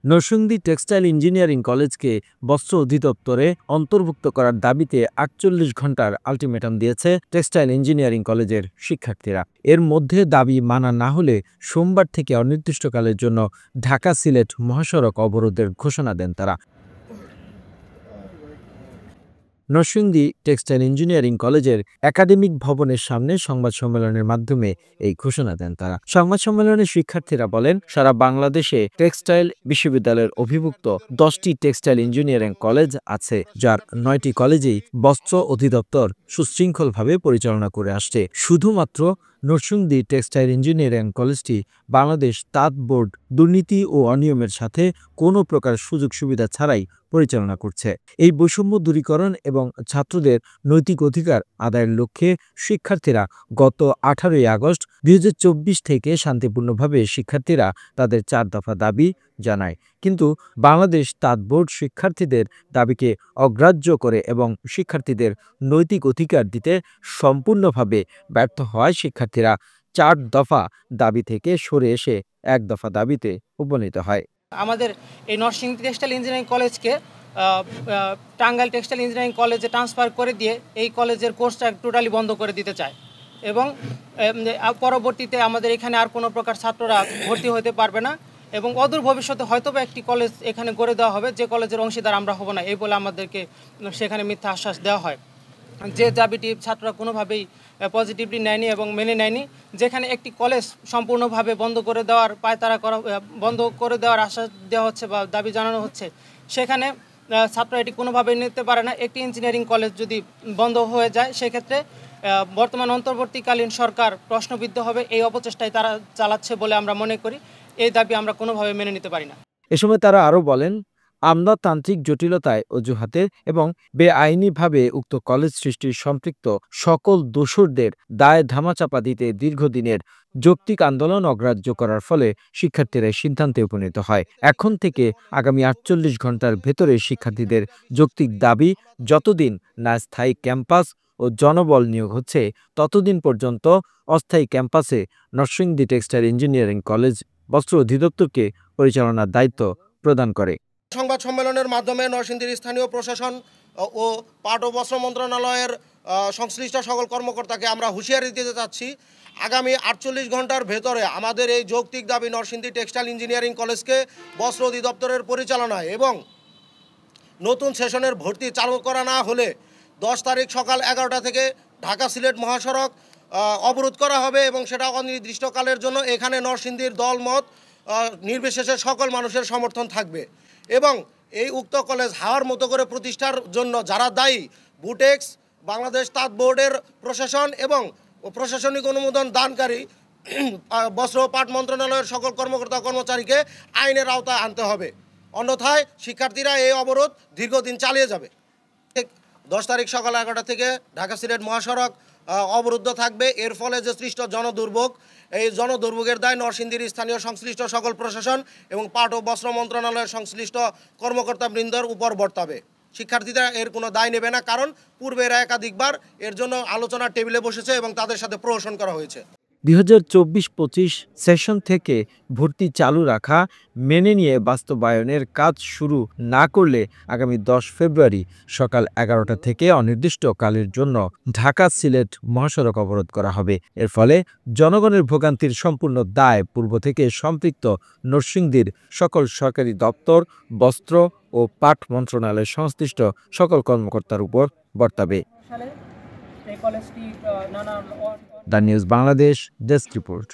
Narsingdi textile engineering কলেজকে বস্ত্র অধিদপ্তরে অন্তর্ভুক্ত করার দাবিতে ৪৮ ঘণ্টার আলটিমেটাম দিয়েছে টেক্সটাইল ইঞ্জিনিয়ারিং কলেজের শিক্ষার্থীরা। এর মধ্যে দাবি মানা না হলে সোমবার থেকে অনির্দিষ্টকালের জন্য ঢাকা-সিলেট মহাসড়ক অবরোধের ঘোষণা দেন তারা। নরসিংদী টেক্সটাইল ইঞ্জিনিয়ারিং কলেজের একাডেমিক ভবনের সামনে সংবাদ সম্মেলনের মাধ্যমে এই ঘোষণা দেন তারা। সংবাদ সম্মেলনে শিক্ষার্থীরা বলেন, সারা বাংলাদেশে টেক্সটাইল বিশ্ববিদ্যালয়ের অধিভুক্ত 10টি টেক্সটাইল ইঞ্জিনিয়ারিং কলেজ আছে, যার 9টি কলেজেই বস্ত্র অধিদপ্তর সুশৃঙ্খলভাবে পরিচালনা করে আসছে। শুধুমাত্র নরসিংদী টেক্সটাইল ইঞ্জিনিয়ারিং কলেজটি বাংলাদেশ তাঁত বোর্ড দুর্নীতি ও অনিয়মের সাথে কোনো প্রকার সুযোগ সুবিধা ছাড়াই পরিচালনা করছে। এই বৈষম্য দূরীকরণ এবং ছাত্রদের নৈতিক অধিকার আদায়ের লক্ষ্যে শিক্ষার্থীরা গত 18ই আগস্ট 2024 থেকে শান্তিপূর্ণভাবে শিক্ষার্থীরা তাদের 4 দফা দাবি জানায়। কিন্তু বাংলাদেশ তাঁত বোর্ড শিক্ষার্থীদের দাবিকে অগ্রাহ্য করে এবং শিক্ষার্থীদের নৈতিক অধিকার দিতে সম্পূর্ণভাবে ব্যর্থ হওয়ায় শিক্ষার্থীরা 4 দফা দাবি থেকে সরে এসে 1 দফা দাবিতে উপনীত হয়। আমাদের এই নরসিংদী টেক্সটাইল ইঞ্জিনিয়ারিং কলেজকে টাঙ্গাইল টেক্সটাইল ইঞ্জিনিয়ারিং কলেজে ট্রান্সফার করে দিয়ে এই কলেজের কোর্সটা টোটালি বন্ধ করে দিতে চায় এবং পরবর্তীতে আমাদের এখানে আর কোনো প্রকার ছাত্ররা ভর্তি হতে পারবে না এবং অদূর ভবিষ্যতে হয়তোবা একটি কলেজ এখানে গড়ে দেওয়া হবে, যে কলেজের অংশীদার আমরা হব না, এই বলে আমাদেরকে সেখানে মিথ্যা আশ্বাস দেওয়া হয়। যে দাবিটি ছাত্ররা কোনোভাবেই পজিটিভলি নেয়নি এবং মেনে নেয়নি। যেখানে একটি কলেজ সম্পূর্ণভাবে বন্ধ করে দেওয়ার আশ্বাস দেওয়া হচ্ছে বা দাবি জানানো হচ্ছে, সেখানে ছাত্ররা এটি কোনোভাবেই নিতে পারে না। একটি ইঞ্জিনিয়ারিং কলেজ যদি বন্ধ হয়ে যায়, সেক্ষেত্রে বর্তমান অন্তর্বর্তীকালীন সরকার প্রশ্নবিদ্ধ হবে। এই অপচেষ্টায় তারা চালাচ্ছে বলে আমরা মনে করি। এই দাবি আমরা কোনোভাবে মেনে নিতে পারি না। এ সময় তারা আরও বলেন, আমলাতান্ত্রিক জটিলতায় অজুহাতে এবং বেআইনিভাবে উক্ত কলেজ সৃষ্টির সম্পৃক্ত সকল দোসরদের দায় ধামাচাপা দিতে দীর্ঘদিনের যৌক্তিক আন্দোলন অগ্রাহ্য করার ফলে শিক্ষার্থীরা সিদ্ধান্তে উপনীত হয়। এখন থেকে আগামী 48 ঘণ্টার ভেতরে শিক্ষার্থীদের যৌক্তিক দাবি যতদিন না স্থায়ী ক্যাম্পাস ও জনবল নিয়োগ হচ্ছে, ততদিন পর্যন্ত অস্থায়ী ক্যাম্পাসে নরসিংদী টেক্সটাইল ইঞ্জিনিয়ারিং কলেজ বস্ত্র অধিদপ্তরকে পরিচালনার দায়িত্ব প্রদান করে। সংবাদ সম্মেলনের মাধ্যমে নরসিংদীর স্থানীয় প্রশাসন ও পাট ও বস্ত্র মন্ত্রণালয়ের সংশ্লিষ্ট সকল কর্মকর্তাকে আমরা হুঁশিয়ারি দিতে চাচ্ছি, আগামী 48 ঘণ্টার ভেতরে আমাদের এই যৌক্তিক দাবি নরসিংদী টেক্সটাইল ইঞ্জিনিয়ারিং কলেজকে বস্ত্র অধিদপ্তরের পরিচালনায় এবং নতুন সেশনের ভর্তি চালু করা না হলে 10 তারিখ সকাল 11টা থেকে ঢাকা সিলেট মহাসড়ক অবরোধ করা হবে এবং সেটা অনির্দিষ্টকালের জন্য। এখানে নরসিংদীর দলমত নির্বিশেষে সকল মানুষের সমর্থন থাকবে এবং এই উক্ত কলেজ হাওয়ার মতো করে প্রতিষ্ঠার জন্য যারা দায়ী, বুটেক্স, বাংলাদেশ তাঁত বোর্ডের প্রশাসন এবং প্রশাসনিক অনুমোদন দানকারী বস্ত্র ও পাট মন্ত্রণালয়ের সকল কর্মকর্তা কর্মচারীকে আইনের আওতায় আনতে হবে। অন্যথায় শিক্ষার্থীরা এই অবরোধ দীর্ঘদিন চালিয়ে যাবে। 10 তারিখ সকাল 11টা থেকে ঢাকা সিলেট মহাসড়ক অবরুদ্ধ থাকবে। এর ফলে যে সৃষ্ট জনদুর্ভোগ, এই জনদুর্ভোগের দায় নরসিংদীর স্থানীয় সংশ্লিষ্ট সকল প্রশাসন এবং পাট ও বস্ত্র মন্ত্রণালয়ের সংশ্লিষ্ট কর্মকর্তাবৃন্দর উপর বর্তাবে। শিক্ষার্থীরা এর কোনো দায় নেবে না, কারণ পূর্বে এরা একাধিকবার এর জন্য আলোচনার টেবিলে বসেছে এবং তাদের সাথে প্রহসন করা হয়েছে। 2024-25 সেশন থেকে ভর্তি চালু রাখা মেনে নিয়ে বাস্তবায়নের কাজ শুরু না করলে আগামী 10 ফেব্রুয়ারি সকাল 11টা থেকে অনির্দিষ্টকালের জন্য ঢাকা সিলেট মহাসড়ক অবরোধ করা হবে। এর ফলে জনগণের ভোগান্তির সম্পূর্ণ দায় পূর্ব থেকে সম্পৃক্ত নরসিংদীর সকল সরকারি দপ্তর, বস্ত্র ও পাট মন্ত্রণালয়ের সংশ্লিষ্ট সকল কর্মকর্তার উপর বর্তাবে। The news Bangladesh desk report.